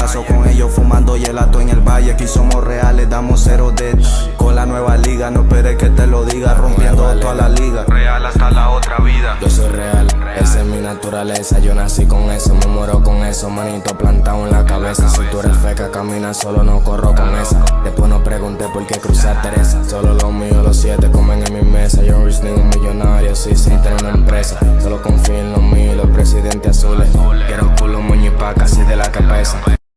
paso con ellos fumando gelato en el valle. Aquí somos reales, damos cero de con la nueva liga. No esperes que te lo diga, rompiendo toda la liga. Real hasta la otra vida. Yo soy real, esa es mi naturaleza. Yo nací con eso, me muero con eso. Manito plantado en la cabeza. Si tú eres feca, camina solo, no corro con esa. Después no pregunté por qué cruzar Teresa. Solo los míos, los 7 comen en mi mesa. Yo rich nigga, un millonario, sí, sin tener una empresa. Solo confío en los míos, los presidentes azules. Quiero culo, moño y pa' casi de la cabeza.